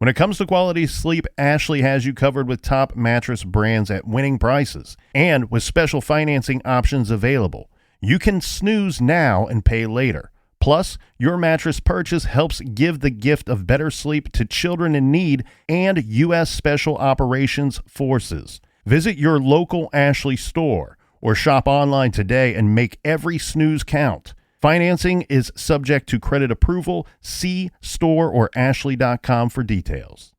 When it comes to quality sleep, Ashley has you covered with top mattress brands at winning prices and with special financing options available. You can snooze now and pay later. Plus, your mattress purchase helps give the gift of better sleep to children in need and U.S. Special Operations Forces. Visit your local Ashley store or shop online today and make every snooze count. Financing is subject to credit approval. See store or ashley.com for details.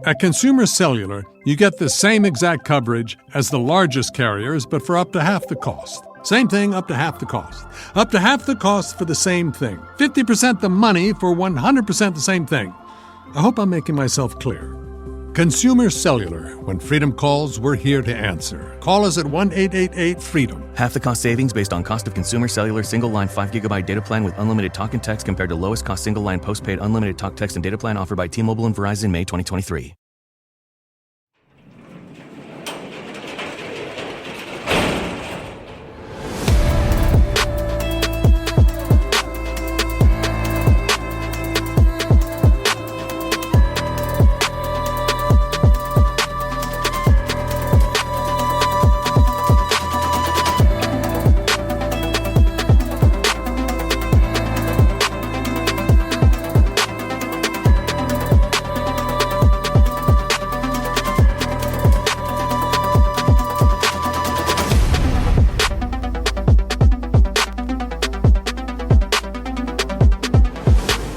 At Consumer Cellular, you get the same exact coverage as the largest carriers, but for up to half the cost. Same thing, up to half the cost. Up to half the cost for the same thing. 50% the money for 100% the same thing. I hope I'm making myself clear. Consumer Cellular. When freedom calls, we're here to answer. Call us at 1-888-FREEDOM. Half the cost savings based on cost of Consumer Cellular single-line 5GB data plan with unlimited talk and text compared to lowest cost single-line postpaid unlimited talk, text, and data plan offered by T-Mobile and Verizon May 2023.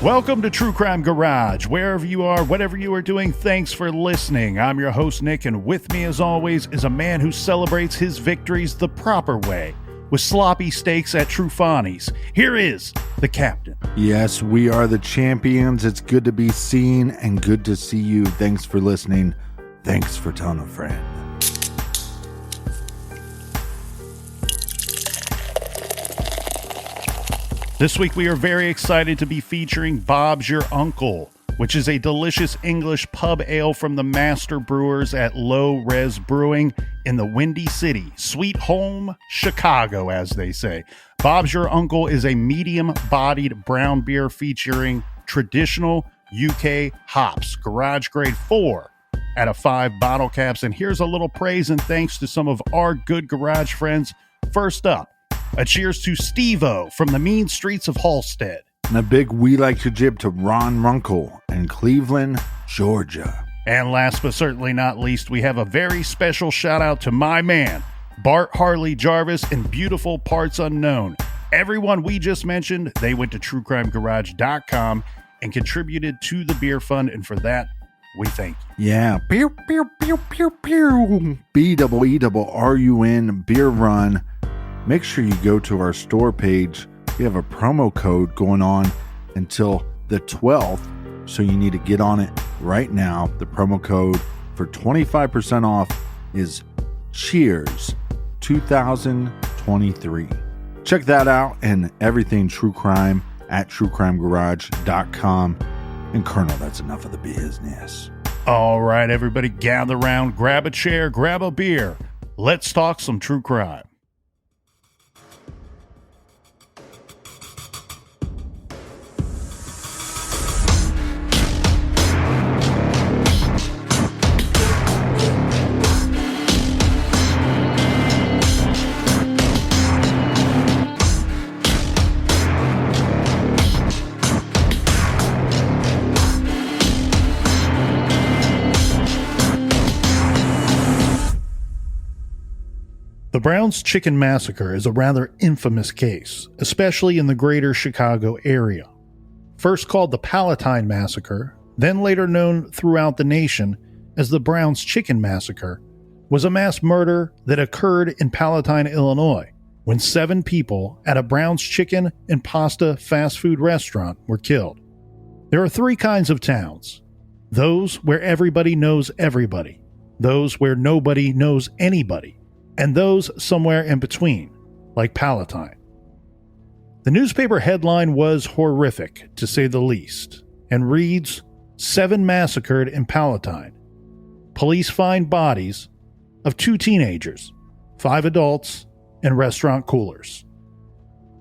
Welcome to True Crime Garage. Wherever you are, whatever you are doing, thanks for listening. I'm your host, Nick, and with me, as always, is a man who celebrates his victories the proper way, with sloppy steaks at Trufani's. Here is the captain. Yes, we are the champions. It's good to be seen and good to see you. Thanks for listening. Thanks for telling a friend. This week we are very excited to be featuring Bob's Your Uncle, which is a delicious English pub ale from the master brewers at Low Res Brewing in the Windy City, sweet home Chicago, as they say. Bob's Your Uncle is a medium-bodied brown beer featuring traditional UK hops, garage grade 4 out of 5 bottle caps. And here's a little praise and thanks to some of our good garage friends. First up, a cheers to Steve-O from the mean streets of Halstead. And a big we like to jib to Ron Runkle in Cleveland, Georgia. And last but certainly not least, we have a very special shout out to my man, Bart Harley Jarvis in beautiful Parts Unknown. Everyone we just mentioned, they went to truecrimegarage.com and contributed to the beer fund, and for that, we thank you. Yeah, pew, pew, pew, pew, pew. BEERRUN Beer Run. Make sure you go to our store page. We have a promo code going on until the 12th, so you need to get on it right now. The promo code for 25% off is Cheers 2023. Check that out and everything True Crime at truecrimegarage.com. And Colonel, that's enough of the business. All right, everybody, gather around, grab a chair, grab a beer. Let's talk some true crime. The Brown's Chicken Massacre is a rather infamous case, especially in the greater Chicago area. First called the Palatine Massacre, then later known throughout the nation as the Brown's Chicken Massacre, was a mass murder that occurred in Palatine, Illinois, when 7 people at a Brown's Chicken and Pasta fast food restaurant were killed. There are 3 kinds of towns: those where everybody knows everybody, those where nobody knows anybody, and those somewhere in between, like Palatine. The newspaper headline was horrific, to say the least, and reads, 7 massacred in Palatine. Police find bodies of 2 teenagers, 5 adults, and restaurant coolers.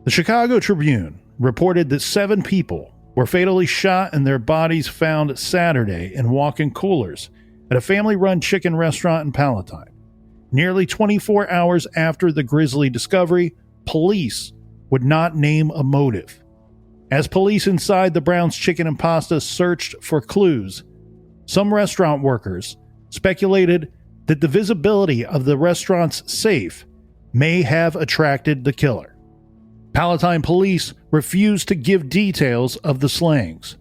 The Chicago Tribune reported that 7 people were fatally shot and their bodies found Saturday in walk-in coolers at a family-run chicken restaurant in Palatine. Nearly 24 hours after the grisly discovery, police would not name a motive. As police inside the Brown's Chicken and Pasta searched for clues, some restaurant workers speculated that the visibility of the restaurant's safe may have attracted the killer. Palatine police refused to give details of the slayings,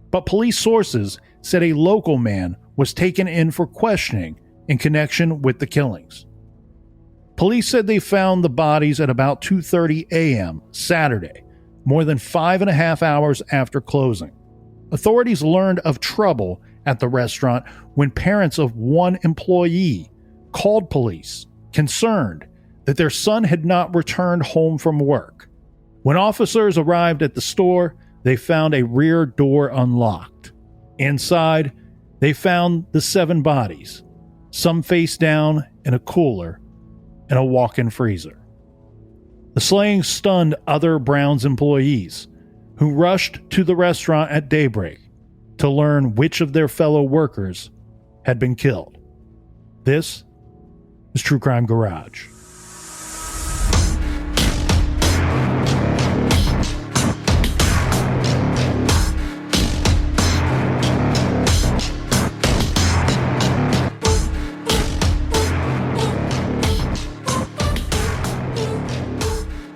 but police sources said a local man was taken in for questioning in connection with the killings. Police said they found the bodies at about 2:30 a.m. Saturday, more than 5.5 hours after closing. Authorities learned of trouble at the restaurant when parents of one employee called police, concerned that their son had not returned home from work. When officers arrived at the store, they found a rear door unlocked. Inside, they found the 7 bodies, some face down in a cooler and a walk-in freezer. The slaying stunned other Brown's employees, who rushed to the restaurant at daybreak to learn which of their fellow workers had been killed. This is True Crime Garage.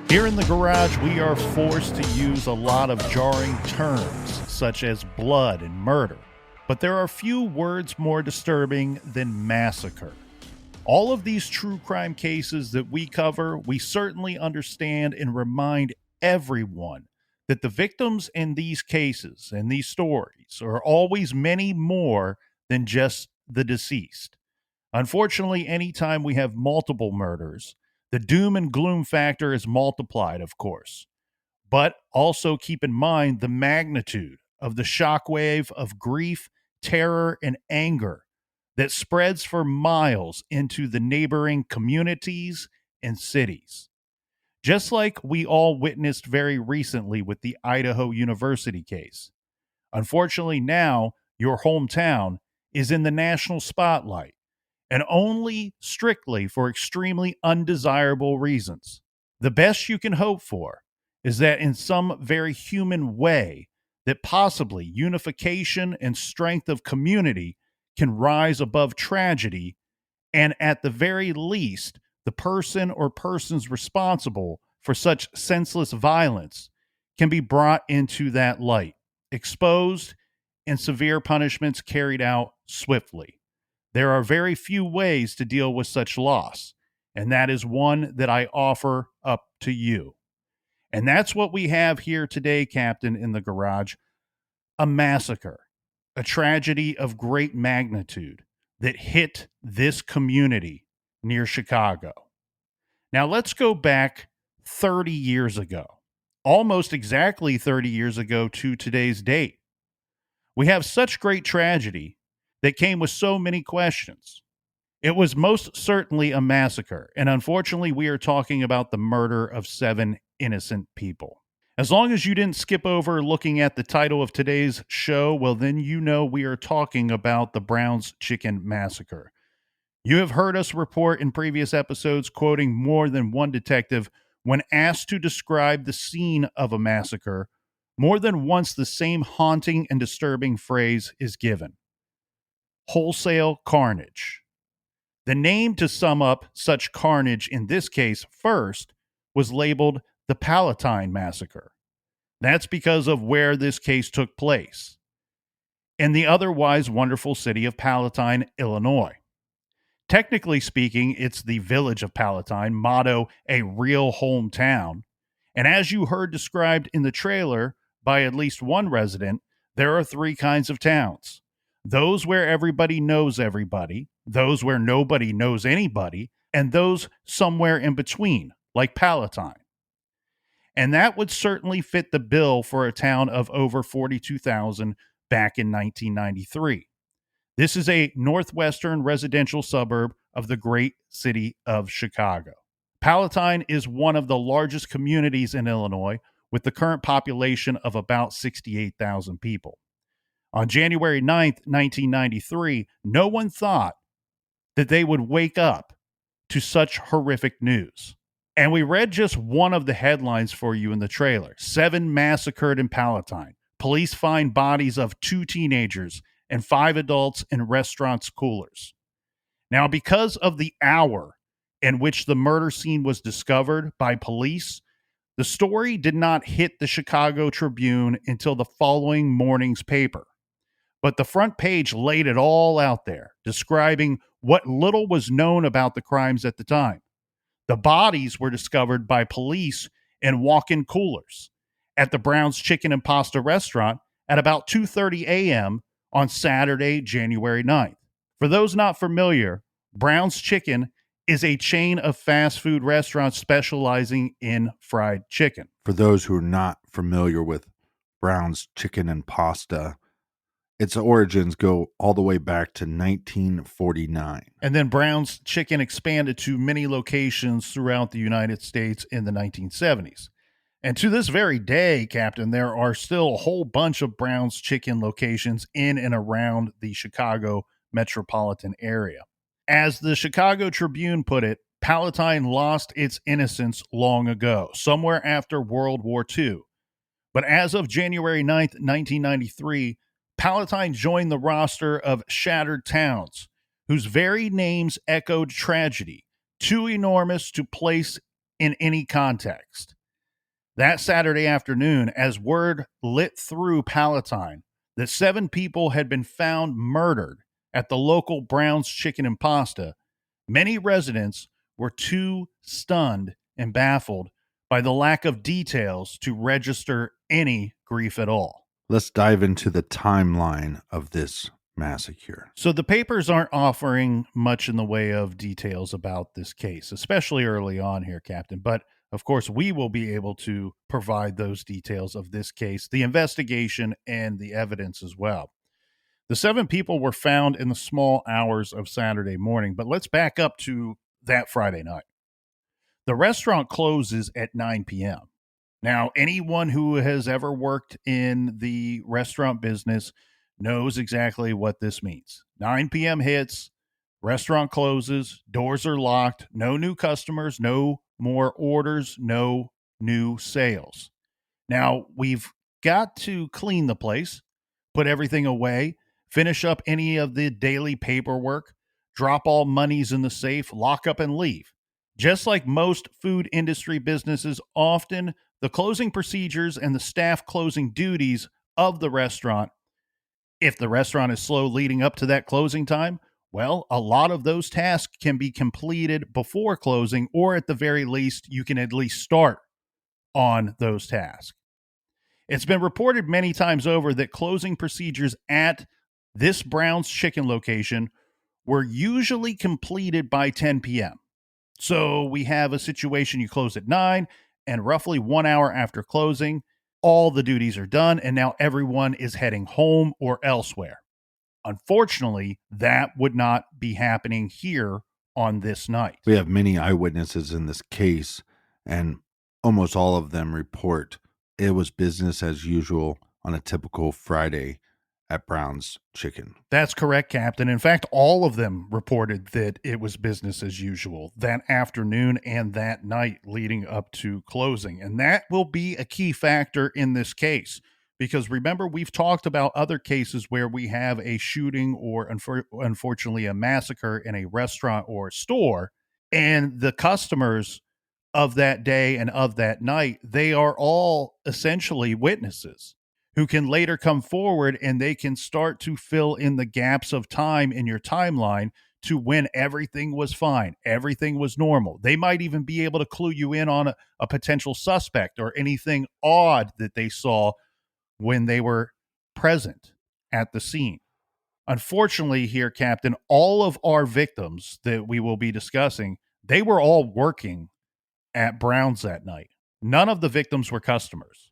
Here in the garage, we are forced to use a lot of jarring terms, such as blood and murder. But there are few words more disturbing than massacre. All of these true crime cases that we cover, we certainly understand and remind everyone that the victims in these cases and these stories are always many more than just the deceased. Unfortunately, anytime we have multiple murders, the doom and gloom factor is multiplied, of course. But also keep in mind the magnitude of the shockwave of grief, terror, and anger that spreads for miles into the neighboring communities and cities. Just like we all witnessed very recently with the Idaho University case. Unfortunately, now your hometown is in the national spotlight, and only strictly for extremely undesirable reasons. The best you can hope for is that in some very human way, that possibly unification and strength of community can rise above tragedy, and at the very least, the person or persons responsible for such senseless violence can be brought into that light, exposed, and severe punishments carried out swiftly. There are very few ways to deal with such loss, and that is one that I offer up to you. And that's what we have here today, Captain, in the garage. A massacre, a tragedy of great magnitude that hit this community near Chicago. Now let's go back 30 years ago, almost exactly 30 years ago to today's date. We have such great tragedy that came with so many questions. It was most certainly a massacre, and unfortunately, we are talking about the murder of 7 innocent people. As long as you didn't skip over looking at the title of today's show, well, then you know we are talking about the Brown's Chicken Massacre. You have heard us report in previous episodes, quoting more than one detective when asked to describe the scene of a massacre. More than once, the same haunting and disturbing phrase is given: wholesale carnage. The name to sum up such carnage in this case first was labeled the Palatine Massacre. That's because of where this case took place, in the otherwise wonderful city of Palatine, Illinois. Technically speaking, it's the village of Palatine, motto a real hometown. And as you heard described in the trailer by at least one resident, there are 3 kinds of towns. Those where everybody knows everybody, those where nobody knows anybody, and those somewhere in between, like Palatine. And that would certainly fit the bill for a town of over 42,000 back in 1993. This is a northwestern residential suburb of the great city of Chicago. Palatine is one of the largest communities in Illinois, with the current population of about 68,000 people. On January 9th, 1993, no one thought that they would wake up to such horrific news. And we read just one of the headlines for you in the trailer. 7 massacred in Palatine. Police find bodies of 2 teenagers and 5 adults in restaurants' coolers. Now, because of the hour in which the murder scene was discovered by police, the story did not hit the Chicago Tribune until the following morning's paper. But the front page laid it all out there, describing what little was known about the crimes at the time. The bodies were discovered by police in walk-in coolers at the Brown's Chicken and Pasta restaurant at about 2:30 a.m. on Saturday, January 9th. For those not familiar, Brown's Chicken is a chain of fast food restaurants specializing in fried chicken. For those who are not familiar with Brown's Chicken and Pasta, its origins go all the way back to 1949. And then Brown's Chicken expanded to many locations throughout the United States in the 1970s. And to this very day, Captain, there are still a whole bunch of Brown's Chicken locations in and around the Chicago metropolitan area. As the Chicago Tribune put it, Palatine lost its innocence long ago, somewhere after World War II. But as of January 9th, 1993, Palatine joined the roster of shattered towns, whose very names echoed tragedy, too enormous to place in any context. That Saturday afternoon, as word lit through Palatine that 7 people had been found murdered at the local Brown's Chicken and Pasta, many residents were too stunned and baffled by the lack of details to register any grief at all. Let's dive into the timeline of this massacre. So the papers aren't offering much in the way of details about this case, especially early on here, Captain. But of course, we will be able to provide those details of this case, the investigation, and the evidence as well. The 7 people were found in the small hours of Saturday morning, but let's back up to that Friday night. The restaurant closes at 9 p.m. Now, anyone who has ever worked in the restaurant business knows exactly what this means. 9 p.m. hits, restaurant closes, doors are locked, no new customers, no more orders, no new sales. Now, we've got to clean the place, put everything away, finish up any of the daily paperwork, drop all monies in the safe, lock up and leave. Just like most food industry businesses, often the closing procedures and the staff closing duties of the restaurant, if the restaurant is slow leading up to that closing time, well, a lot of those tasks can be completed before closing, or at the very least, you can at least start on those tasks. It's been reported many times over that closing procedures at this Brown's Chicken location were usually completed by 10 p.m. So we have a situation, you close at 9, and roughly 1 hour after closing, all the duties are done, and now everyone is heading home or elsewhere. Unfortunately, that would not be happening here on this night. We have many eyewitnesses in this case, and almost all of them report it was business as usual on a typical Friday at Brown's Chicken. That's correct, Captain. In fact, all of them reported that it was business as usual that afternoon and that night leading up to closing. And that will be a key factor in this case. Because remember, we've talked about other cases where we have a shooting or unfortunately a massacre in a restaurant or a store, and the customers of that day and of that night, they are all essentially witnesses who can later come forward and they can start to fill in the gaps of time in your timeline to when everything was fine, everything was normal. They might even be able to clue you in on a potential suspect or anything odd that they saw when they were present at the scene. Unfortunately here, Captain, all of our victims that we will be discussing, they were all working at Brown's that night. None of the victims were customers.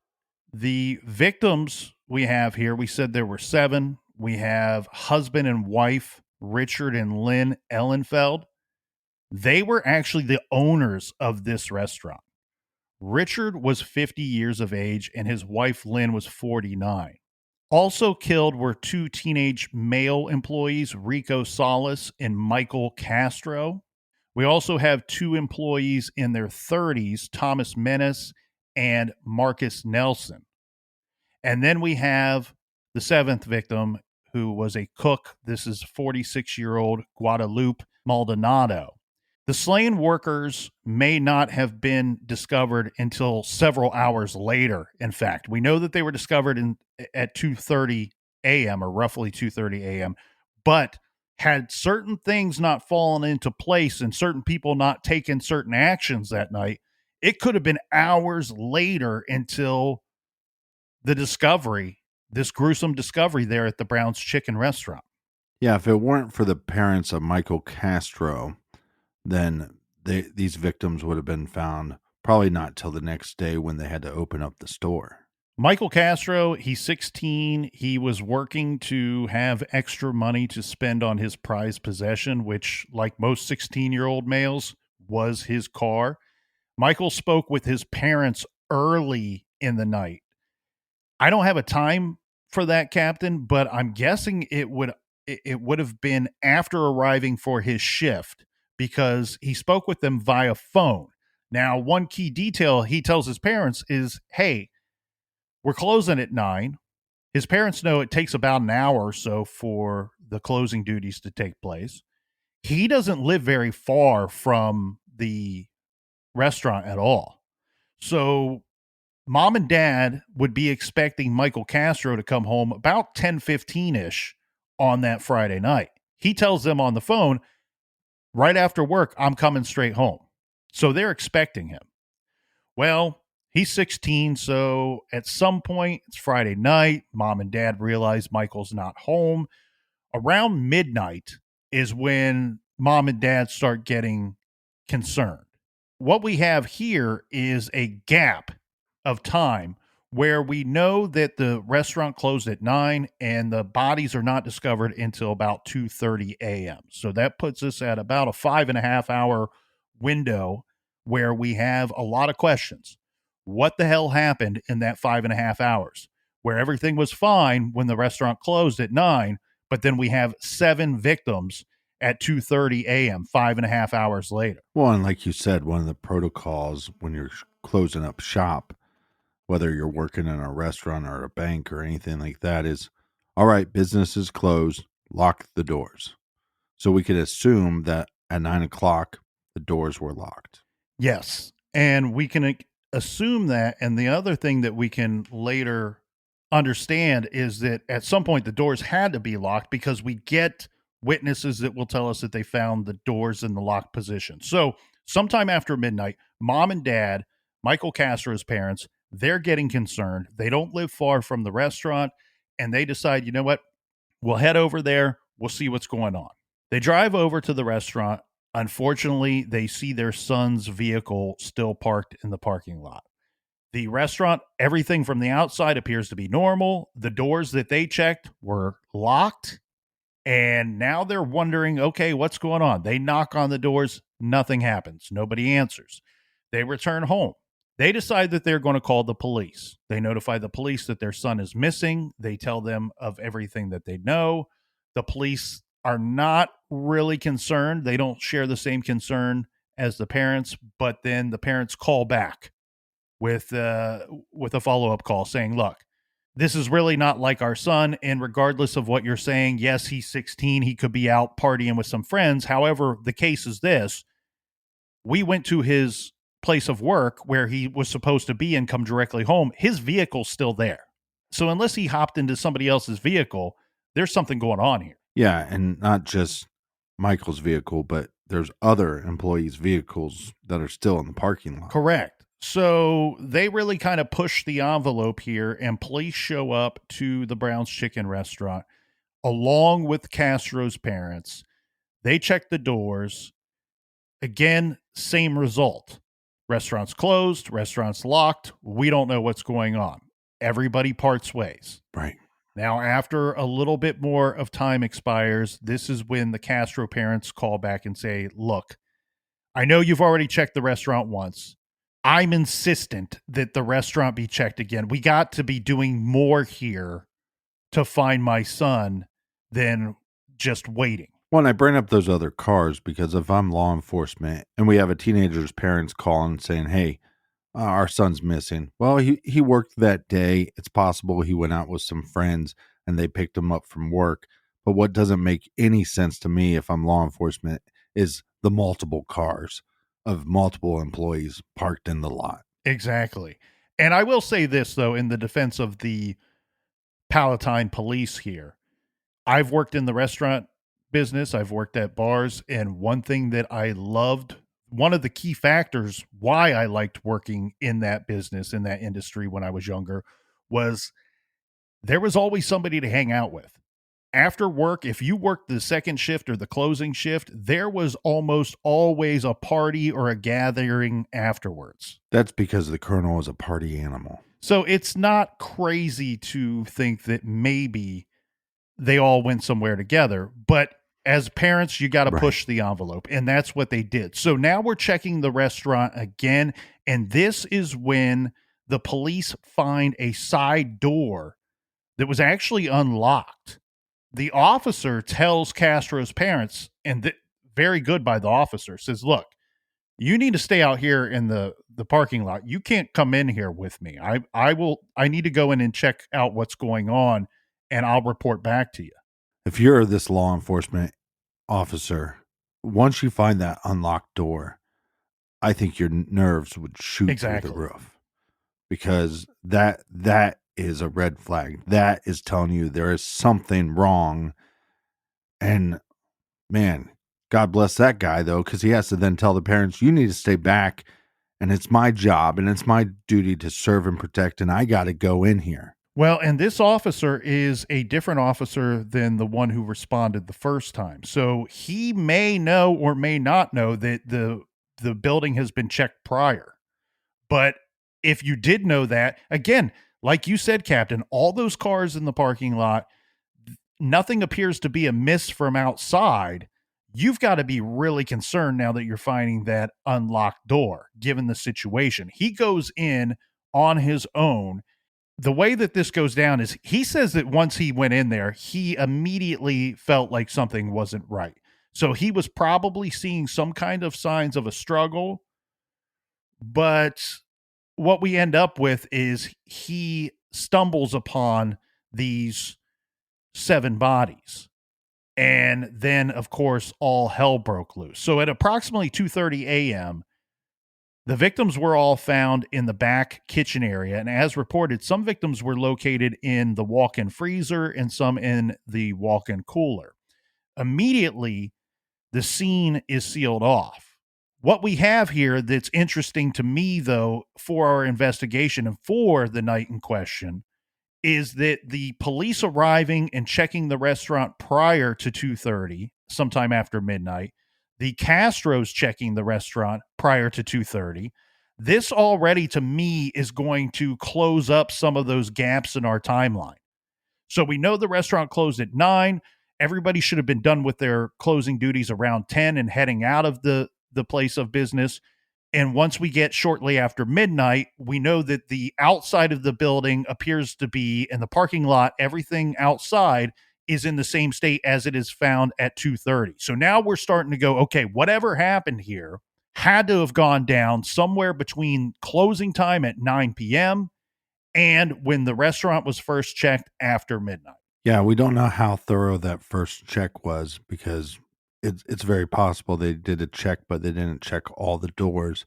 The victims we have here, we said there were 7. We have husband and wife, Richard and Lynn Ellenfeld. They were actually the owners of this restaurant. Richard was 50 years of age and his wife Lynn was 49. Also killed were 2 teenage male employees, Rico Salas and Michael Castro. We also have 2 employees in their 30s, Thomas Menace and Marcus Nelson. And then we have the 7th victim, who was a cook. This is 46-year-old Guadalupe Maldonado. The slain workers may not have been discovered until several hours later. In fact, we know that they were discovered at 2:30 a.m. or roughly 2:30 a.m. But had certain things not fallen into place and certain people not taken certain actions that night, it could have been hours later until the discovery, this gruesome discovery there at the Brown's Chicken Restaurant. Yeah, if it weren't for the parents of Michael Castro, then these victims would have been found probably not till the next day when they had to open up the store. Michael Castro, he's 16. He was working to have extra money to spend on his prized possession, which, like most 16-year-old males, was his car. Michael spoke with his parents early in the night. I don't have a time for that, Captain, but I'm guessing it would have been after arriving for his shift because he spoke with them via phone. Now, one key detail he tells his parents is, hey, we're closing at 9. His parents know it takes about an hour or so for the closing duties to take place. He doesn't live very far from the restaurant at all. So Mom and Dad would be expecting Michael Castro to come home about 10:15-ish on that Friday night. He tells them on the phone, right after work, I'm coming straight home. So they're expecting him. Well, he's 16, so at some point, it's Friday night, Mom and Dad realize Michael's not home. Around midnight is when Mom and Dad start getting concerned. What we have here is a gap of time where we know that the restaurant closed at 9 and the bodies are not discovered until about 2:30 a.m. So that puts us at about a 5.5 hour window where we have a lot of questions. What the hell happened in that 5.5 hours where everything was fine when the restaurant closed at 9, but then we have 7 victims at 2:30 a.m., 5.5 hours later? Well, and like you said, one of the protocols when you're closing up shop, whether you're working in a restaurant or a bank or anything like that, is all right, business is closed, lock the doors. So we could assume that at 9 o'clock, the doors were locked. Yes. And we can assume that. And the other thing that we can later understand is that at some point the doors had to be locked because we get witnesses that will tell us that they found the doors in the locked position. So sometime after midnight, Mom and Dad, Michael Castro's parents, they're getting concerned. They don't live far from the restaurant and they decide, you know what? We'll head over there. We'll see what's going on. They drive over to the restaurant. Unfortunately, they see their son's vehicle still parked in the parking lot. The restaurant, everything from the outside appears to be normal. The doors that they checked were locked. And now they're wondering, okay, what's going on? They knock on the doors. Nothing happens. Nobody answers. They return home. They decide that they're going to call the police. They notify the police that their son is missing. They tell them of everything that they know. The police are not really concerned. They don't share the same concern as the parents, but then the parents call back with a follow-up call saying, look, this is really not like our son. And regardless of what you're saying, yes, he's 16. He could be out partying with some friends. However, the case is this. We went to his place of work where he was supposed to be and come directly home. His vehicle's still there. So unless he hopped into somebody else's vehicle, there's something going on here. Yeah, and not just Michael's vehicle, but there's other employees' vehicles that are still in the parking lot. Correct. So they really kind of push the envelope here, and police show up to the Brown's Chicken Restaurant along with Castro's parents. They check the doors. Again, same result. Restaurant's closed, restaurant's locked. We don't know what's going on. Everybody parts ways. Right. Now, after a little bit more of time expires, this is when the Castro parents call back and say, look, I know you've already checked the restaurant once. I'm insistent that the restaurant be checked again. We got to be doing more here to find my son than just waiting. Well, and I bring up those other cars because if I'm law enforcement and we have a teenager's parents calling saying, hey, our son's missing. Well, he worked that day. It's possible he went out with some friends and they picked him up from work. But what doesn't make any sense to me if I'm law enforcement is the multiple cars of multiple employees parked in the lot. Exactly. And I will say this, though, in the defense of the Palatine police here, I've worked in the restaurant business, I've worked at bars, and one thing that I loved, one of the key factors why I liked working in that business, in that industry when I was younger, was there was always somebody to hang out with. After work, if you worked the second shift or the closing shift, there was almost always a party or a gathering afterwards. That's because the colonel is a party animal. So it's not crazy to think that maybe they all went somewhere together, but as parents, you got to push the envelope, and that's what they did. So now we're checking the restaurant again, and this is when the police find a side door that was actually unlocked. The officer tells Castro's parents, and very good by the officer, says, look, you need to stay out here in the parking lot. You can't come in here with me. I need to go in and check out what's going on, and I'll report back to you. If you're this law enforcement officer, once you find that unlocked door, I think your nerves would shoot through the roof, because that is a red flag. That is telling you there is something wrong. And man, God bless that guy though, because he has to then tell the parents, you need to stay back, and it's my job and it's my duty to serve and protect, and I got to go in here. Well, and this officer is a different officer than the one who responded the first time. So he may know or may not know that the building has been checked prior. But if you did know that, again, like you said, Captain, all those cars in the parking lot, nothing appears to be amiss from outside. You've got to be really concerned now that you're finding that unlocked door, given the situation. He goes in on his own. The way that this goes down is he says that once he went in there, he immediately felt like something wasn't right. So he was probably seeing some kind of signs of a struggle. But what we end up with is he stumbles upon these 7 bodies. And then, of course, all hell broke loose. So at approximately 2:30 a.m., the victims were all found in the back kitchen area. And as reported, some victims were located in the walk-in freezer and some in the walk-in cooler. Immediately, the scene is sealed off. What we have here that's interesting to me, though, for our investigation and for the night in question, is that the police arriving and checking the restaurant prior to 2:30, sometime after midnight, the Castros checking the restaurant prior to 2:30. This already, to me, is going to close up some of those gaps in our timeline. So we know the restaurant closed at 9. Everybody should have been done with their closing duties around 10 and heading out of the place of business. And once we get shortly after midnight, we know that the outside of the building appears to be, in the parking lot, everything outside is in the same state as it is found at 2:30. So now we're starting to go, okay, whatever happened here had to have gone down somewhere between closing time at 9 p.m. and when the restaurant was first checked after midnight. Yeah, we don't know how thorough that first check was, because it's very possible they did a check, but they didn't check all the doors.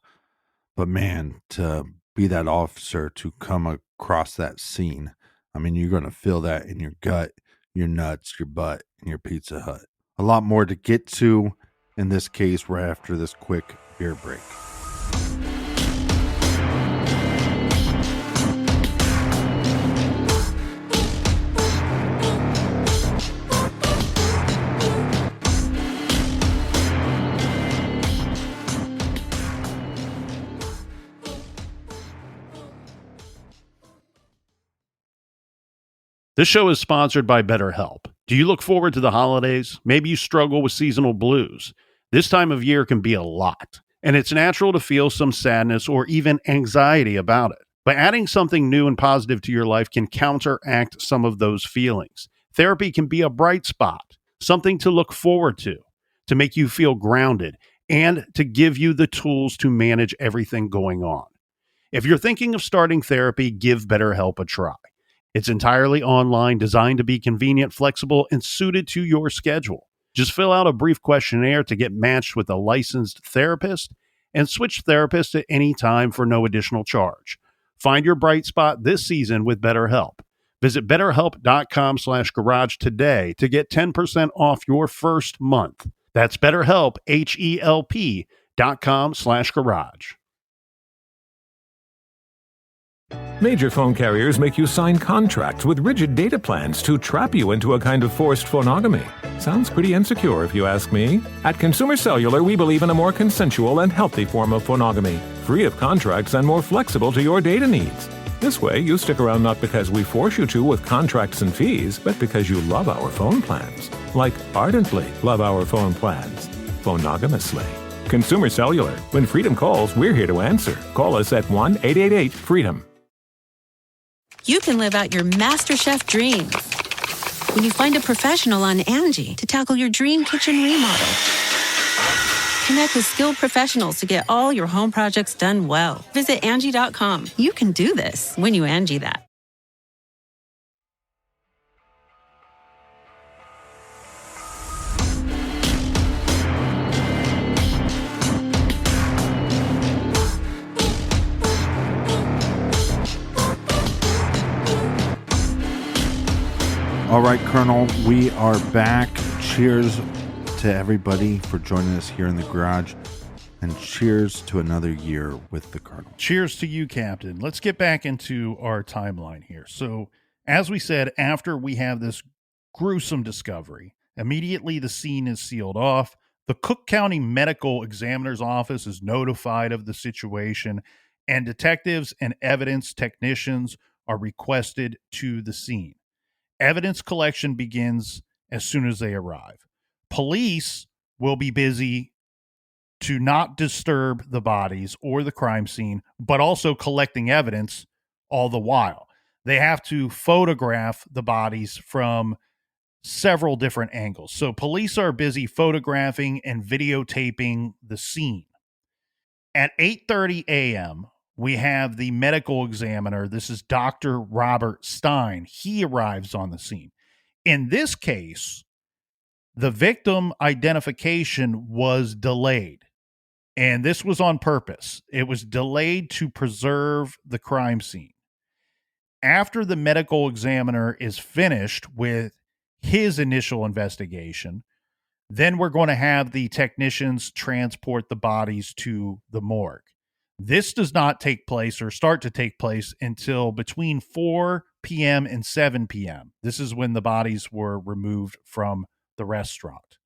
But man, to be that officer, to come across that scene, I mean, you're going to feel that in your gut, your nuts, your butt, and your Pizza Hut. A lot more to get to in this case right after this quick beer break. This show is sponsored by BetterHelp. Do you look forward to the holidays? Maybe you struggle with seasonal blues. This time of year can be a lot, and it's natural to feel some sadness or even anxiety about it. But adding something new and positive to your life can counteract some of those feelings. Therapy can be a bright spot, something to look forward to make you feel grounded, and to give you the tools to manage everything going on. If you're thinking of starting therapy, give BetterHelp a try. It's entirely online, designed to be convenient, flexible, and suited to your schedule. Just fill out a brief questionnaire to get matched with a licensed therapist and switch therapists at any time for no additional charge. Find your bright spot this season with BetterHelp. Visit betterhelp.com/garage today to get 10% off your first month. That's BetterHelp, HELP.com/garage. Major phone carriers make you sign contracts with rigid data plans to trap you into a kind of forced phonogamy. Sounds pretty insecure if you ask me. At Consumer Cellular, we believe in a more consensual and healthy form of phonogamy, free of contracts and more flexible to your data needs. This way, you stick around not because we force you to with contracts and fees, but because you love our phone plans. Like ardently love our phone plans. Phonogamously. Consumer Cellular. When freedom calls, we're here to answer. Call us at 1-888-FREEDOM. You can live out your MasterChef dreams when you find a professional on Angie to tackle your dream kitchen remodel. Connect with skilled professionals to get all your home projects done well. Visit Angie.com. You can do this when you Angie that. All right, Colonel, we are back. Cheers to everybody for joining us here in the garage, and cheers to another year with the Colonel. Cheers to you, Captain. Let's get back into our timeline here. So, as we said, after we have this gruesome discovery, immediately the scene is sealed off. The Cook County Medical Examiner's Office is notified of the situation, and detectives and evidence technicians are requested to the scene. Evidence collection begins as soon as they arrive. Police will be busy to not disturb the bodies or the crime scene, but also collecting evidence all the while. They have to photograph the bodies from several different angles. So police are busy photographing and videotaping the scene. At 8:30 a.m., we have the medical examiner. This is Dr. Robert Stein. He arrives on the scene. In this case, the victim identification was delayed, and this was on purpose. It was delayed to preserve the crime scene. After the medical examiner is finished with his initial investigation, then we're going to have the technicians transport the bodies to the morgue. This does not take place or start to take place until between 4 p.m. and 7 p.m. This is when the bodies were removed from the restaurant.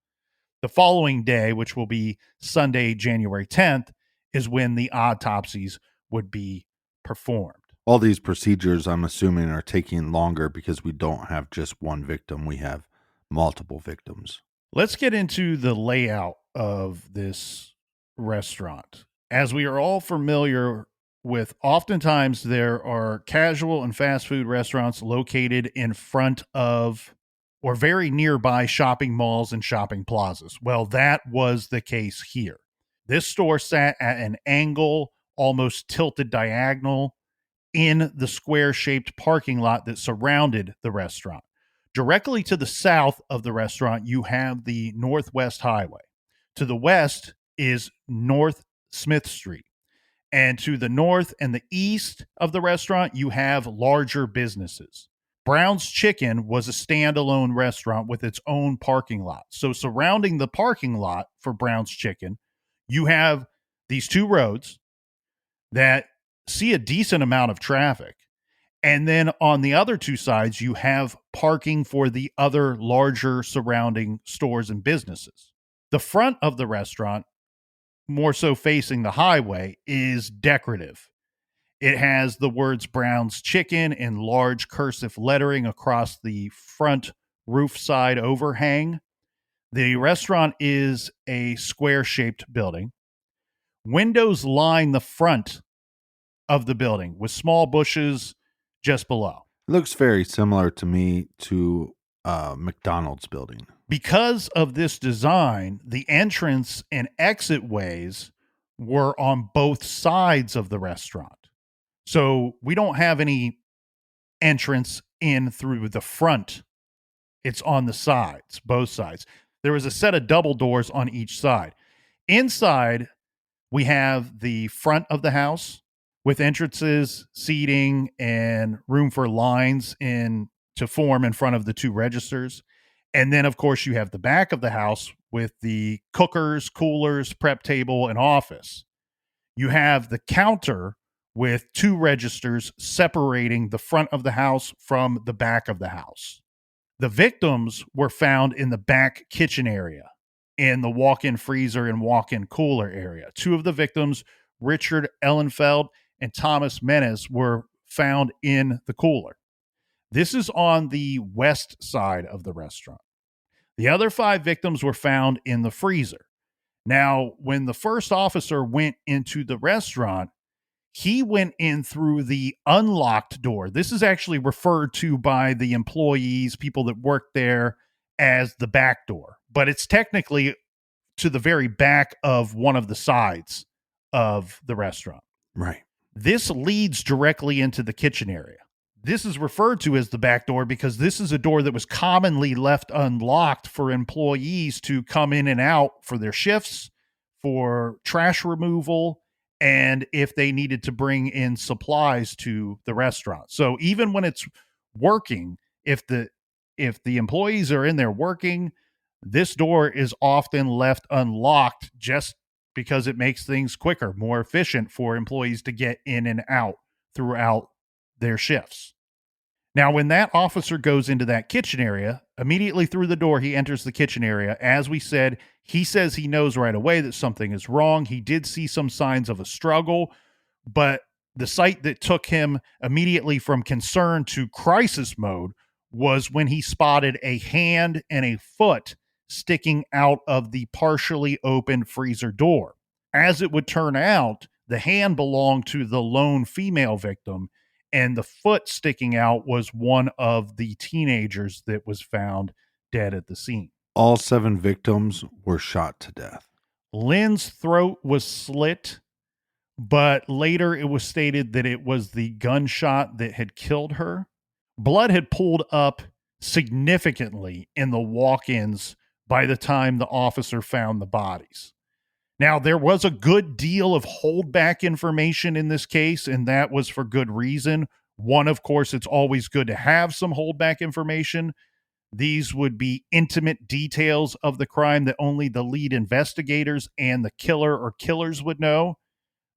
The following day, which will be Sunday, January 10th, is when the autopsies would be performed. All these procedures, I'm assuming, are taking longer because we don't have just one victim. We have multiple victims. Let's get into the layout of this restaurant. As we are all familiar with, oftentimes there are casual and fast food restaurants located in front of or very nearby shopping malls and shopping plazas. Well, that was the case here. This store sat at an angle, almost tilted diagonal, in the square-shaped parking lot that surrounded the restaurant. Directly to the south of the restaurant, you have the Northwest Highway. To the west is North Smith Street. And to the north and the east of the restaurant, you have larger businesses. Brown's Chicken was a standalone restaurant with its own parking lot. So surrounding the parking lot for Brown's Chicken, you have these two roads that see a decent amount of traffic. And then on the other two sides, you have parking for the other larger surrounding stores and businesses. The front of the restaurant, more so facing the highway, is decorative. It has the words Brown's Chicken in large cursive lettering across the front roof side overhang. The restaurant is a square-shaped building Windows line the front of the building with small bushes just below. It looks very similar to me to McDonald's building. Because of this design, the entrance and exit ways were on both sides of the restaurant. So we don't have any entrance in through the front. It's on the sides, both sides. There was a set of double doors on each side. Inside, we have the front of the house with entrances, seating, and room for lines to form in front of the two registers. And then, of course, you have the back of the house with the cookers, coolers, prep table, and office. You have the counter with two registers separating the front of the house from the back of the house. The victims were found in the back kitchen area, in the walk-in freezer and walk-in cooler area. Two of the victims, Richard Ellenfeld and Thomas Menes, were found in the cooler. This is on the west side of the restaurant. The other 5 victims were found in the freezer. Now, when the first officer went into the restaurant, he went in through the unlocked door. This is actually referred to by the employees, people that work there, as the back door, but it's technically to the very back of one of the sides of the restaurant. Right. This leads directly into the kitchen area. This is referred to as the back door because this is a door that was commonly left unlocked for employees to come in and out for their shifts, for trash removal, and if they needed to bring in supplies to the restaurant. So even when it's working, if the employees are in there working, this door is often left unlocked just because it makes things quicker, more efficient for employees to get in and out throughout their shifts. Now, when that officer goes into that kitchen area, immediately through the door, he enters the kitchen area. As we said, he says he knows right away that something is wrong. He did see some signs of a struggle, but the sight that took him immediately from concern to crisis mode was when he spotted a hand and a foot sticking out of the partially open freezer door. As it would turn out, the hand belonged to the lone female victim, and the foot sticking out was one of the teenagers that was found dead at the scene. All 7 victims were shot to death. Lynn's throat was slit, but later it was stated that it was the gunshot that had killed her. Blood had pooled up significantly in the walk-ins by the time the officer found the bodies. Now, there was a good deal of holdback information in this case, and that was for good reason. One, of course, it's always good to have some holdback information. These would be intimate details of the crime that only the lead investigators and the killer or killers would know.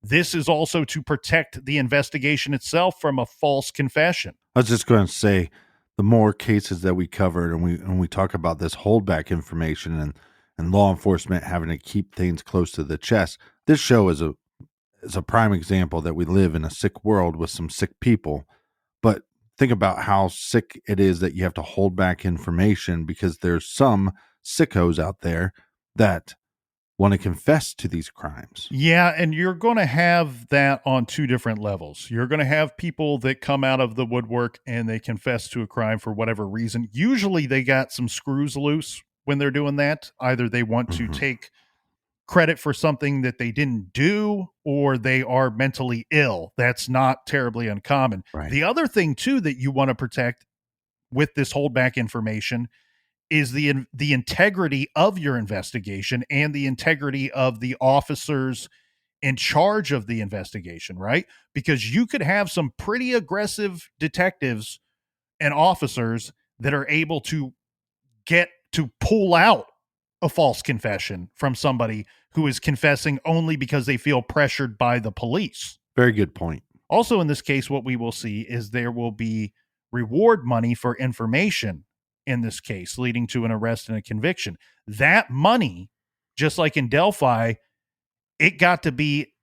This is also to protect the investigation itself from a false confession. I was just going to say, the more cases that we covered and we talk about this holdback information and law enforcement having to keep things close to the chest, this show is a prime example that we live in a sick world with some sick people. But think about how sick it is that you have to hold back information because there's some sickos out there that want to confess to these crimes. Yeah, and you're going to have that on 2 different levels. You're going to have people that come out of the woodwork and they confess to a crime for whatever reason. Usually they got some screws loose when they're doing that. Either they want to take credit for something that they didn't do, or they are mentally ill. That's not terribly uncommon. Right. The other thing, too, that you want to protect with this holdback information is the integrity of your investigation and the integrity of the officers in charge of the investigation, right? Because you could have some pretty aggressive detectives and officers that are able to get to pull out a false confession from somebody who is confessing only because they feel pressured by the police. Very good point. Also, in this case, what we will see is there will be reward money for information in this case, leading to an arrest and a conviction. That money, just like in Delphi, it got to be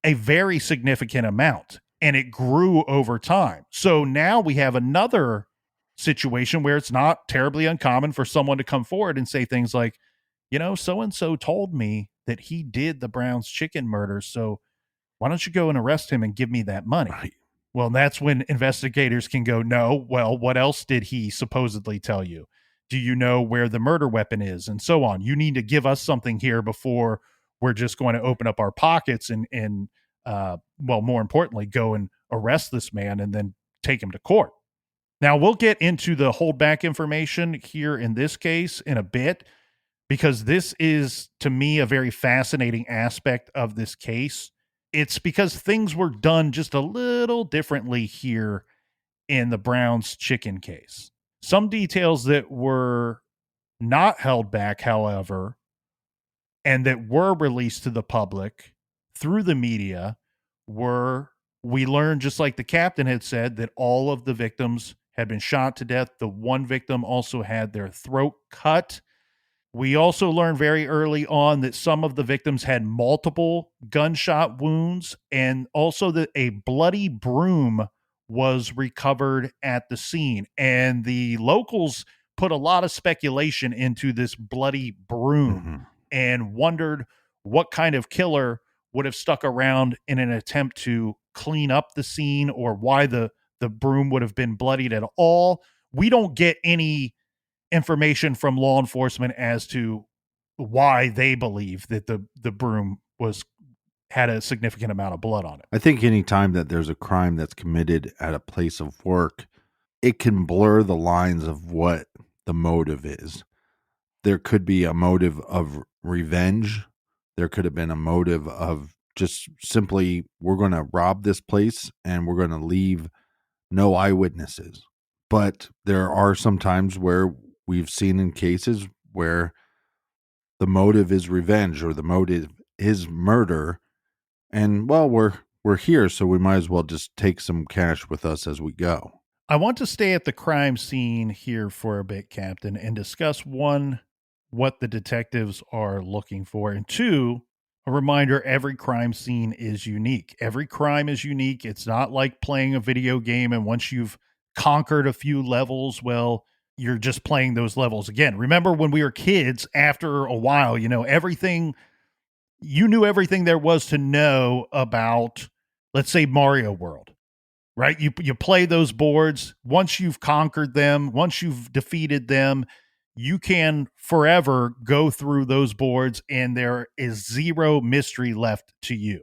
a very significant amount, and it grew over time. So now we have another situation where it's not terribly uncommon for someone to come forward and say things like, you know, so-and-so told me that he did the Brown's chicken murder. So why don't you go and arrest him and give me that money? Right. Well, that's when investigators can go, no, well, what else did he supposedly tell you? Do you know where the murder weapon is? And so on. You need to give us something here before we're just going to open up our pockets and well, more importantly, go and arrest this man and then take him to court. Now, we'll get into the holdback information here in this case in a bit, because this is, to me, a very fascinating aspect of this case. It's because things were done just a little differently here in the Brown's chicken case. Some details that were not held back, however, and that were released to the public through the media were, we learned, just like the captain had said, that all of the victims had been shot to death. The one victim also had their throat cut. We also learned very early on that some of the victims had multiple gunshot wounds, and also that a bloody broom was recovered at the scene. And the locals put a lot of speculation into this bloody broom and wondered what kind of killer would have stuck around in an attempt to clean up the scene, or why the broom would have been bloodied at all. We don't get any information from law enforcement as to why they believe that the broom had a significant amount of blood on it. I think any time that there's a crime that's committed at a place of work, it can blur the lines of what the motive is. There could be a motive of revenge. There could have been a motive of just simply, we're going to rob this place and we're going to leave no eyewitnesses. But there are some times where we've seen in cases where the motive is revenge or the motive is murder. And well, we're here, so we might as well just take some cash with us as we go. I want to stay at the crime scene here for a bit, Captain, and discuss, one, what the detectives are looking for, and two, a reminder, every crime scene is unique. Every crime is unique. It's not like playing a video game, and once you've conquered a few levels, well, you're just playing those levels again. Remember when we were kids, after a while, you knew everything there was to know about, let's say, Mario World, right? You play those boards. Once you've conquered them, once you've defeated them, you can forever go through those boards and there is zero mystery left to you.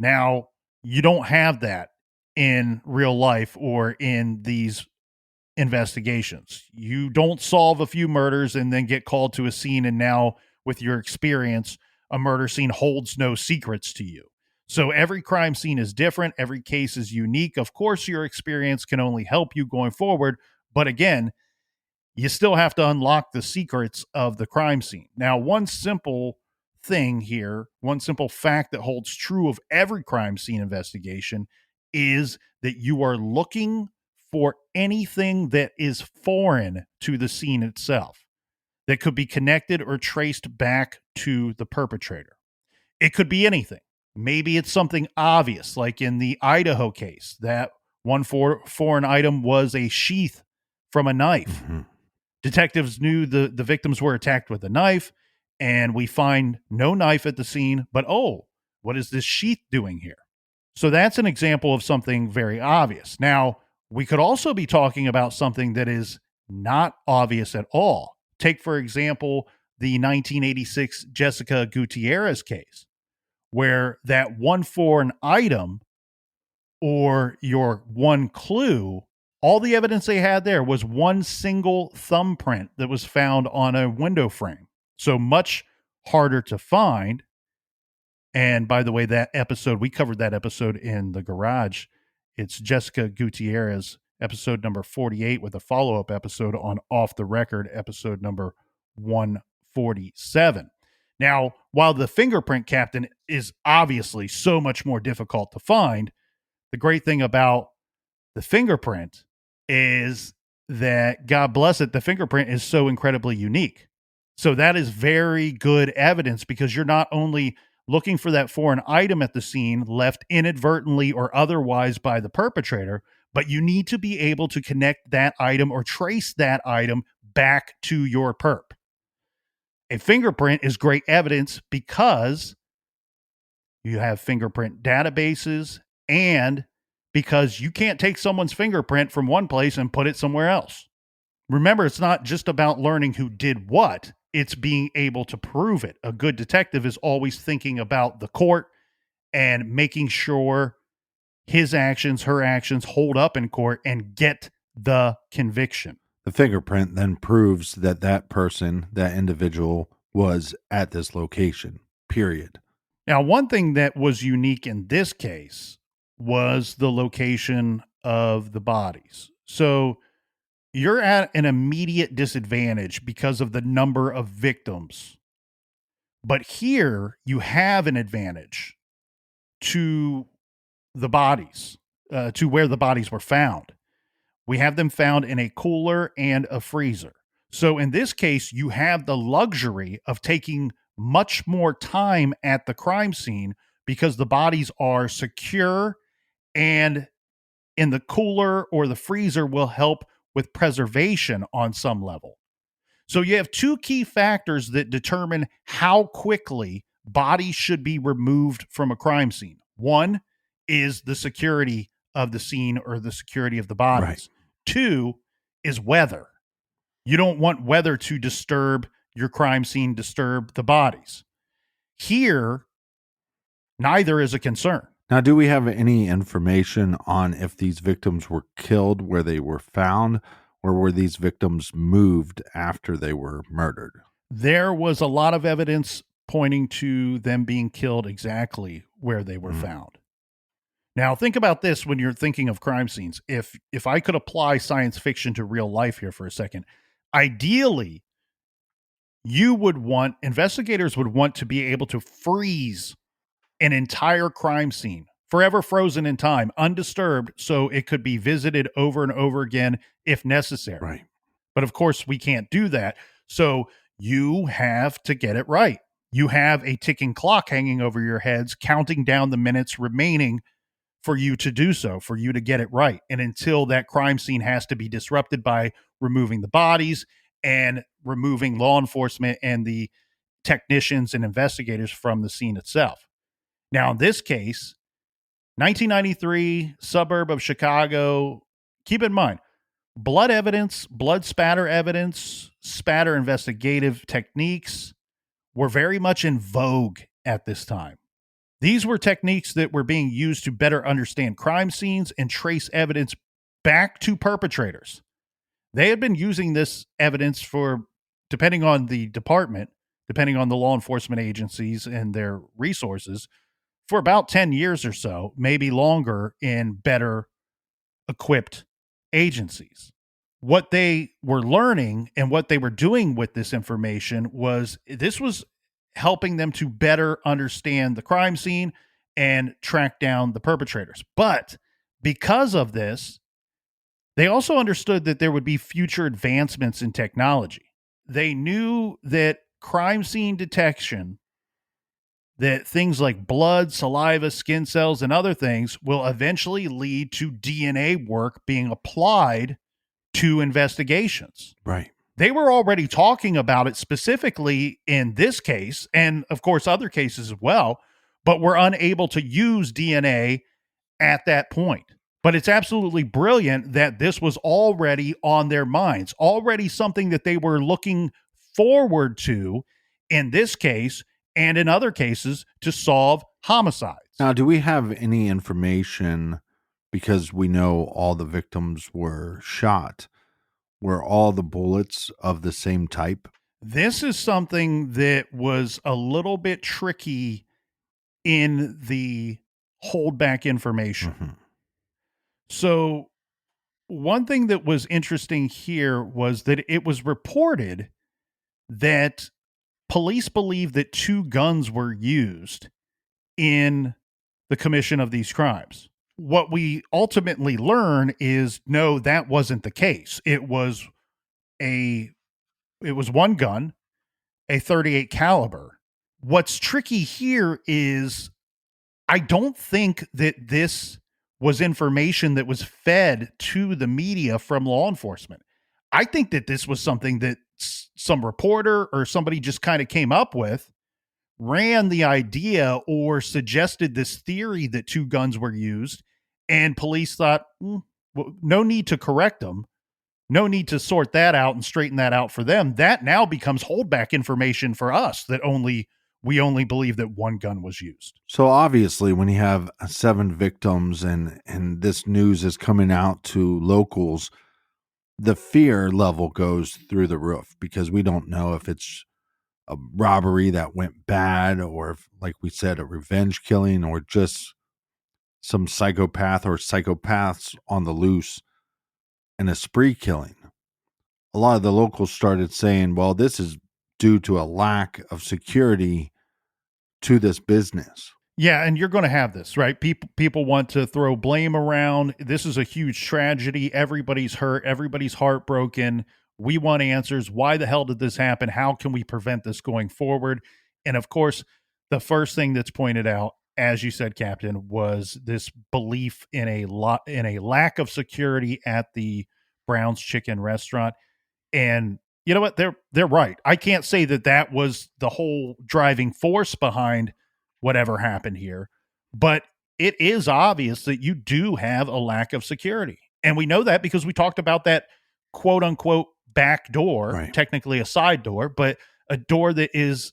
Now, you don't have that in real life or in these investigations. You don't solve a few murders and then get called to a scene, and now with your experience, a murder scene holds no secrets to you. So every crime scene is different. Every case is unique. Of course, your experience can only help you going forward. But again, you still have to unlock the secrets of the crime scene. Now, one simple thing here, one simple fact that holds true of every crime scene investigation is that you are looking for anything that is foreign to the scene itself, that could be connected or traced back to the perpetrator. It could be anything. Maybe it's something obvious, like in the Idaho case, that one foreign item was a sheath from a knife. Detectives knew the victims were attacked with a knife, and we find no knife at the scene, but what is this sheath doing here? So that's an example of something very obvious. Now, we could also be talking about something that is not obvious at all. Take, for example, the 1986 Jessica Gutierrez case, where that one foreign item or your one clue, all the evidence they had there was one single thumbprint that was found on a window frame. So much harder to find. And by the way, we covered that episode in the garage. It's Jessica Gutierrez, episode number 48, with a follow-up episode on Off the Record, episode number 147. Now, while the fingerprint, Captain, is obviously so much more difficult to find, the great thing about the fingerprint is that, God bless it, the fingerprint is so incredibly unique. So that is very good evidence, because you're not only looking for that foreign item at the scene left inadvertently or otherwise by the perpetrator, but you need to be able to connect that item or trace that item back to your perp. A fingerprint is great evidence because you have fingerprint databases and because you can't take someone's fingerprint from one place and put it somewhere else. Remember, it's not just about learning who did what, it's being able to prove it. A good detective is always thinking about the court and making sure his actions, her actions hold up in court and get the conviction. The fingerprint then proves that that person, that individual, was at this location, period. Now, one thing that was unique in this case was the location of the bodies. So you're at an immediate disadvantage because of the number of victims. But here you have an advantage to the bodies, to where the bodies were found. We have them found in a cooler and a freezer. So in this case, you have the luxury of taking much more time at the crime scene because the bodies are secure, and in the cooler or the freezer will help with preservation on some level. So you have two key factors that determine how quickly bodies should be removed from a crime scene. One is the security of the scene or the security of the bodies. Right. Two is weather. You don't want weather to disturb your crime scene, disturb the bodies. Here, neither is a concern. Now, do we have any information on if these victims were killed where they were found, or were these victims moved after they were murdered? There was a lot of evidence pointing to them being killed exactly where they were found. Now, think about this when you're thinking of crime scenes. If I could apply science fiction to real life here for a second, ideally, investigators would want to be able to freeze an entire crime scene, forever frozen in time, undisturbed, so it could be visited over and over again if necessary. Right. But of course, we can't do that. So you have to get it right. You have a ticking clock hanging over your heads, counting down the minutes remaining for you to do so, for you to get it right. And until that crime scene has to be disrupted by removing the bodies and removing law enforcement and the technicians and investigators from the scene itself. Now, in this case, 1993, suburb of Chicago, keep in mind, blood evidence, blood spatter evidence, spatter investigative techniques were very much in vogue at this time. These were techniques that were being used to better understand crime scenes and trace evidence back to perpetrators. They had been using this evidence for, depending on the department, depending on the law enforcement agencies and their resources, for about 10 years or so, maybe longer, in better equipped agencies. What they were learning and what they were doing with this information was helping them to better understand the crime scene and track down the perpetrators. But because of this, they also understood that there would be future advancements in technology. They knew that crime scene detection, that things like blood, saliva, skin cells, and other things will eventually lead to DNA work being applied to investigations. Right. They were already talking about it specifically in this case, and of course other cases as well, but were unable to use DNA at that point. But it's absolutely brilliant that this was already on their minds, already something that they were looking forward to in this case and in other cases to solve homicides. Now, do we have any information, because we know all the victims were shot, were all the bullets of the same type? This is something that was a little bit tricky in the holdback information. Mm-hmm. So one thing that was interesting here was that it was reported that police believe that 2 guns were used in the commission of these crimes. What we ultimately learn is, no, that wasn't the case. It was one gun, a .38 caliber. What's tricky here is I don't think that this was information that was fed to the media from law enforcement. I think that this was something that some reporter or somebody just kind of came up with, ran the idea or suggested this theory that 2 guns were used, and police thought, well, no need to correct them. No need to sort that out and straighten that out for them. That now becomes holdback information for us that we only believe that 1 gun was used. So obviously, when you have 7 victims and this news is coming out to locals, the fear level goes through the roof because we don't know if it's a robbery that went bad or if, like we said, a revenge killing or just some psychopath or psychopaths on the loose and a spree killing. A lot of the locals started saying, well, this is due to a lack of security to this business. Yeah, and you're going to have this, right? People want to throw blame around. This is a huge tragedy. Everybody's hurt. Everybody's heartbroken. We want answers. Why the hell did this happen? How can we prevent this going forward? And of course, the first thing that's pointed out, as you said, Captain, was this belief in a lack of security at the Brown's Chicken restaurant. And you know what? They're right. I can't say that was the whole driving force behind whatever happened here, but it is obvious that you do have a lack of security. And we know that because we talked about that quote unquote back door, Right. Technically a side door, but a door that is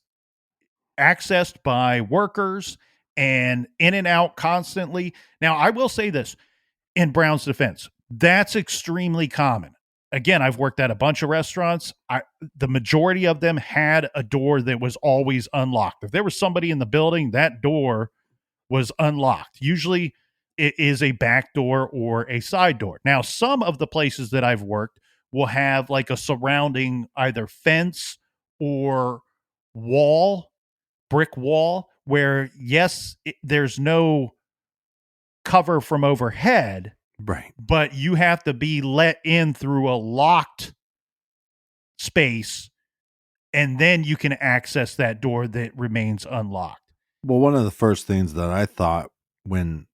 accessed by workers and in and out constantly. Now, I will say this in Brown's defense, that's extremely common. Again, I've worked at a bunch of restaurants. The majority of them had a door that was always unlocked. If there was somebody in the building, that door was unlocked. Usually it is a back door or a side door. Now, some of the places that I've worked will have like a surrounding either fence or wall, brick wall, where yes, there's no cover from overhead, Right. but you have to be let in through a locked space, and then you can access that door that remains unlocked. Well, one of the first things that I thought when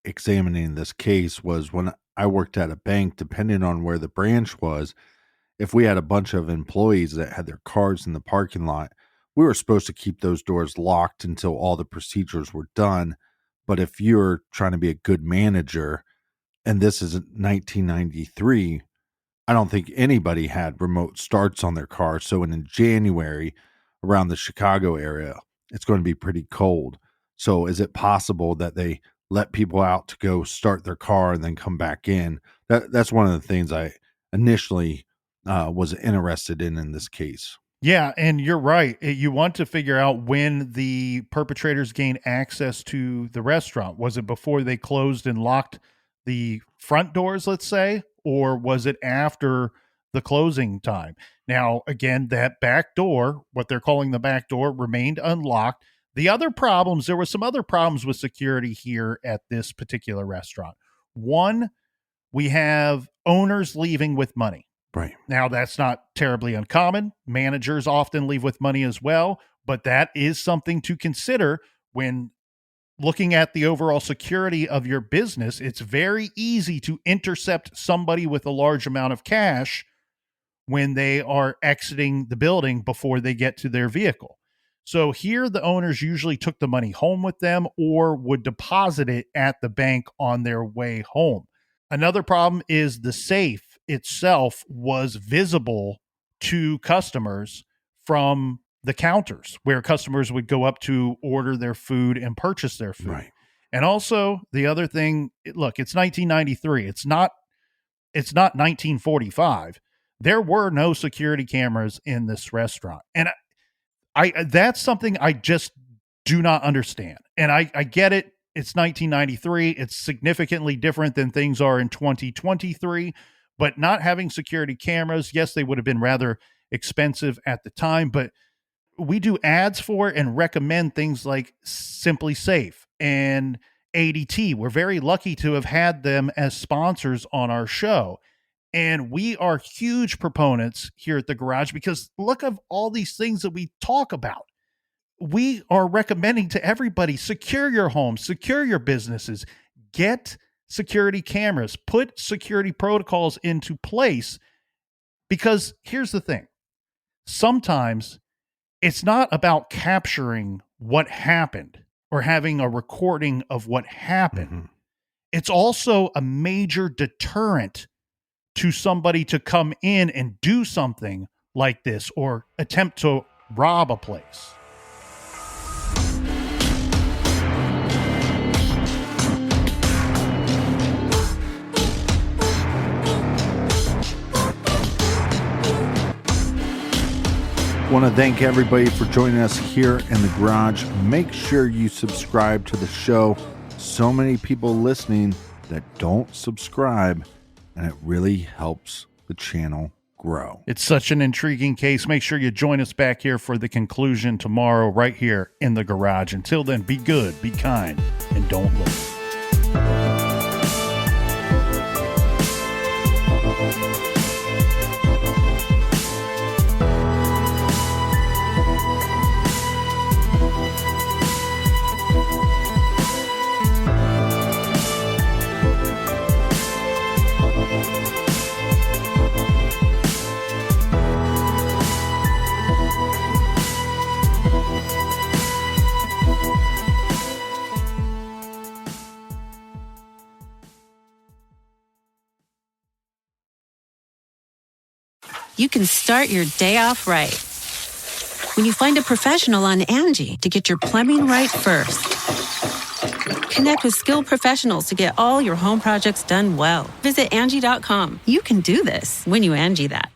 examining this case was when I worked at a bank, depending on where the branch was, if we had a bunch of employees that had their cars in the parking lot, we were supposed to keep those doors locked until all the procedures were done. But if you're trying to be a good manager, and this is 1993, I don't think anybody had remote starts on their car. So in January, around the Chicago area, it's going to be pretty cold. So is it possible that they let people out to go start their car and then come back in? That's one of the things I initially was interested in this case. Yeah, and you're right. You want to figure out when the perpetrators gained access to the restaurant. Was it before they closed and locked the front doors, let's say, or was it after the closing time? Now, again, that back door, what they're calling the back door, remained unlocked. There were some other problems with security here at this particular restaurant. One, we have owners leaving with money. Right. Now, that's not terribly uncommon. Managers often leave with money as well, but that is something to consider when looking at the overall security of your business. It's very easy to intercept somebody with a large amount of cash when they are exiting the building before they get to their vehicle. So here, the owners usually took the money home with them or would deposit it at the bank on their way home. Another problem is the safe itself was visible to customers from the counters where customers would go up to order their food and purchase their food. Right. And also the other thing, look, it's 1993. It's not 1945. There were no security cameras in this restaurant. And I that's something I just do not understand. And I get it. It's 1993. It's significantly different than things are in 2023. But not having security cameras, yes, they would have been rather expensive at the time, but we do ads for it and recommend things like Simply Safe and ADT. We're very lucky to have had them as sponsors on our show. And we are huge proponents here at the garage because look at all these things that we talk about. We are recommending to everybody, secure your home, secure your businesses, get security cameras, put security protocols into place, because here's the thing. sometimes it's not about capturing what happened or having a recording of what happened. Mhm. It's also a major deterrent to somebody to come in and do something like this or attempt to rob a place. Want to thank everybody for joining us here in the garage. Make sure you subscribe to the show. So many people listening that don't subscribe, and it really helps the channel grow. It's such an intriguing case. Make sure you join us back here for the conclusion tomorrow right here in the garage. Until then, be good, be kind, and don't look. You can start your day off right when you find a professional on Angie to get your plumbing right first. Connect with skilled professionals to get all your home projects done well. Visit Angie.com. You can do this when you Angie that.